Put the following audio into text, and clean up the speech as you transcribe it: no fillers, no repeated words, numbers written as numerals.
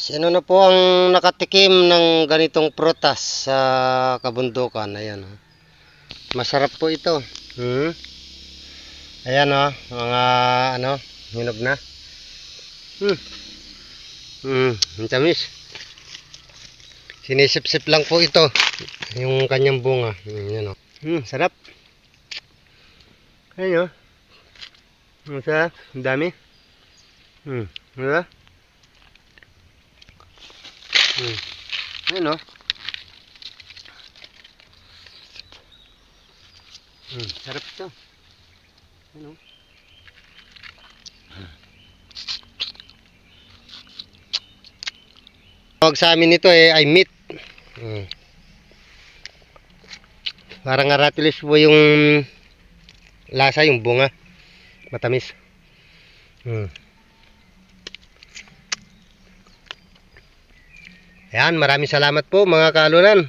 Sino na po ang nakatikim ng ganitong prutas sa kabundukan? Ayan. Masarap po ito. Ayan mga hinog na. Ang tamis. Sinisip-sip lang po ito. Yung kanyang bunga. Ayan sarap. Ayan masarap. Ang dami. Diba? Ayan sarap ito. Ayan tawag sa amin ito ay meat. Parang aratilis po yung lasa, yung bunga. Matamis. Ayan, maraming salamat po mga kaalunan.